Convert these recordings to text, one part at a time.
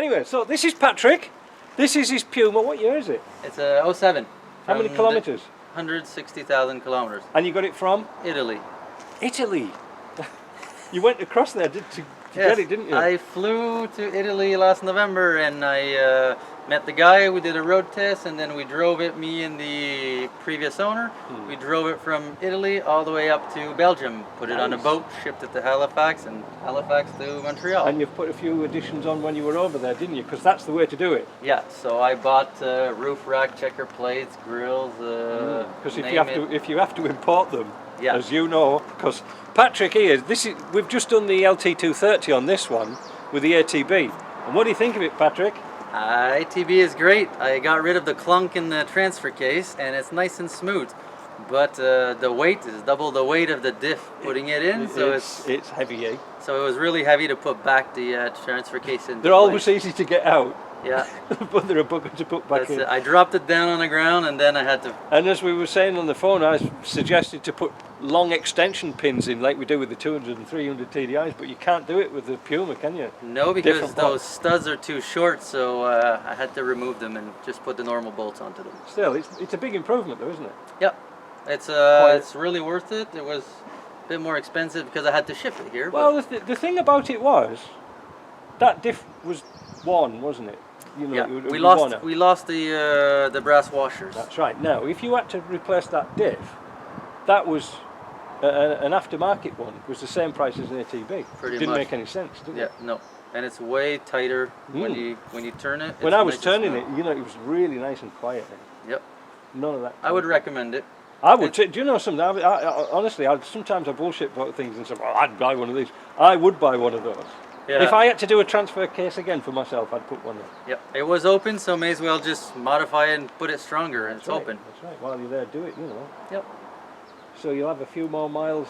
Anyway, so this is Patrick. This is his Puma. What year is it? It's a 07. How many kilometres? 160,000 kilometres. And you got it from? Italy. Italy? You went across there to Yes, get it, didn't you? I flew to Italy last November and I met the guy. We did a road test and then we drove it, me and the previous owner. We drove it from Italy all the way up to Belgium, put it on a Nice. boat, shipped it to Halifax, and Halifax to Montreal. And you've put a few additions on when you were over there, didn't you? Because that's the way to do it. Yeah, so I bought roof rack, checker plates, grills, Because name if you have to import them, Yeah. as you know, because Patrick here, we've just done the LT230 on this one with the ATB. And what do you think of it, Patrick? ATB is great. I got rid of the clunk in the transfer case and it's nice and smooth. But the weight is double the weight of the diff putting it in, so it's heavy, eh? so it was really heavy to put back the transfer case in. They're always easy to get out, Yeah, but they're a bugger to put back that's in. it. I dropped it down on the ground and then I had to. And as we were saying on the phone, I suggested to put long extension pins in like we do with the 200 and 300 TDIs, but you can't do it with the Puma, can you? No, because Different those studs are too short, so I had to remove them and just put the normal bolts onto them. Still, it's a big improvement though, isn't it? Yep, it's really worth it. It was a bit more expensive because I had to ship it here. Well, the thing about it was, that diff was one, wasn't it? You know, yeah, it was we lost the brass washers. That's right. Now, if you had to replace that diff, that was an aftermarket one. It was the same price as an ATB. Pretty Didn't much. make any sense, did it? Yeah, no, and it's way tighter when you turn it. When it's I was nice and turning smooth. it, you know, it was really nice and quiet. Yep, None of that. I would recommend it. I would. Do you know something? Honestly, sometimes I bullshit about things and say, "Well, I'd buy one of these." I would buy one of those. Yeah. If I had to do a transfer case again for myself, I'd put one in. Yep, it was open, so may as well just modify it and put it stronger. And it's That's right, open. That's right. While you're there, do it. You know. Yep. So you'll have a few more miles,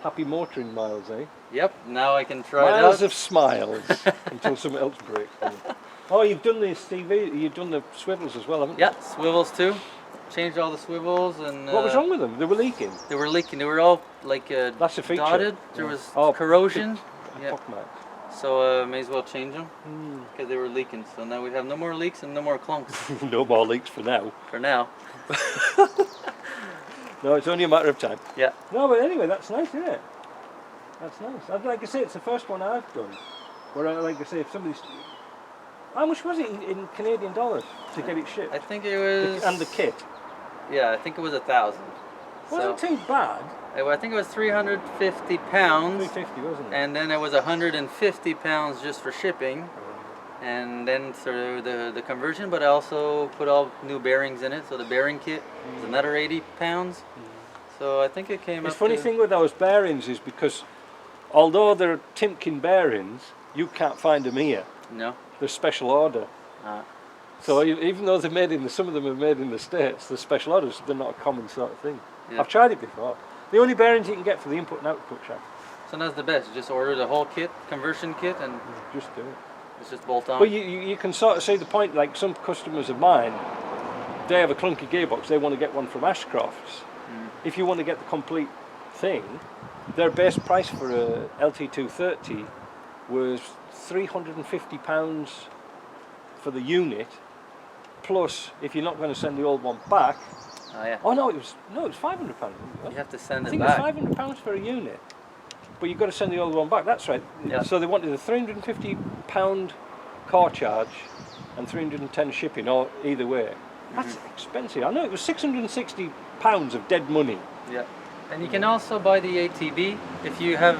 happy motoring miles, eh? Yep. Now I can try Miles it out. of smiles until something else breaks. Oh, you've done the Stevie. You've done the swivels as well, haven't you? Yeah, swivels too. Changed all the swivels and. What was wrong with them? They were leaking. They were leaking. They were all like That's a feature. dotted. There was Oh, corrosion. Yeah. Pockmarks. So may as well change them because they were leaking. So now we have no more leaks and no more clunks No more leaks for now. for now. No, it's only a matter of time. Yeah. No, but anyway, that's nice, isn't it? That's nice. I'd like to say it's the first one I've done. Where I like to say if somebody's. How much was it in Canadian dollars to get it shipped? I think it was. And the kit. Yeah, I think it was 1,000. Wasn't too bad. I think it was 350 pounds. 350, wasn't it? And then it was 150 pounds just for shipping. And then sort of the conversion, but I also put all new bearings in it. So the bearing kit is another 80 pounds. So I think it came The up funny to- thing with those bearings is because although they're Timken bearings, you can't find them here. No. They're special order. So even though they're made in some of them are made in the States, the special orders, they're not a common sort of thing. Yeah. I've tried it before. The only bearings you can get for the input and output shaft. So that's the best. You just order the whole kit, conversion kit, and Just do it. it's just bolt on. But you can sort of see the point, like some customers of mine, they have a clunky gearbox, they want to get one from Ashcroft's. If you want to get the complete thing, their base price for a LT230 was £350 for the unit, plus if you're not going to send the old one back. Oh yeah. Oh no, it was £500. You have to send I it think back. it's £500 for a unit, but you've got to send the old one back. That's right. Yeah. So they wanted a £350 car charge and 310 shipping, or either way. That's expensive. I know it was £660 of dead money. Yeah. And you can also buy the ATB if you have.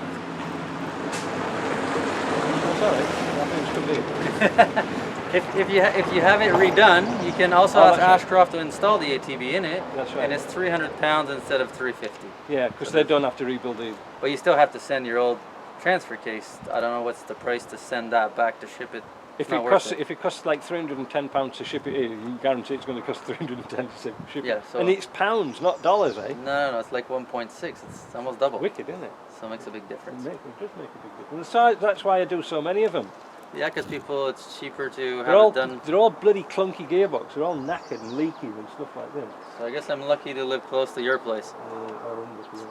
That's all right. That means come in. If you have it redone, you can also ask Ashcroft to install the ATB in it. That's right. And it's 300 pounds instead of 350. Yeah, because they don't have to rebuild the. But you still have to send your old transfer case. I don't know what's the price to send that back to ship it. If it costs like £310 to ship it here, you can guarantee it's going to cost 310 to ship Yeah, it. so- And it's pounds, not dollars, eh? No, it's like 1.6. It's almost double. Wicked, isn't it? So it makes a big difference. It does make a big difference. So that's why I do so many of them. Yeah, because people, it's cheaper to have They're all it done. they're all bloody clunky gearbox. They're all knackered and leaky and stuff like this. So I guess I'm lucky to live close to your place. Or almost really.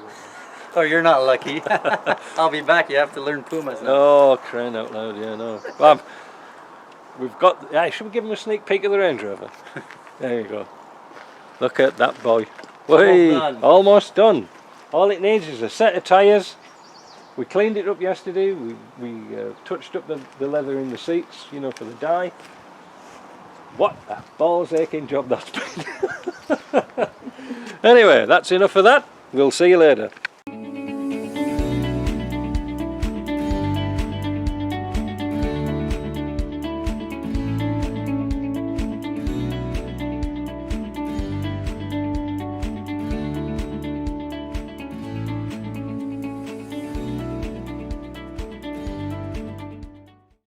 Oh, you're not lucky. I'll be back. You have to learn Pumas now. Oh, crying out loud! Yeah, no. we've got. Should we give him a sneak peek of the Range Rover? There you go. Look at that boy. Whey, done. almost done. All it needs is a set of tyres. We cleaned it up yesterday. We touched up the leather in the seats, you know, for the dye. What a balls aching job that's been. Anyway, that's enough of that. We'll see you later.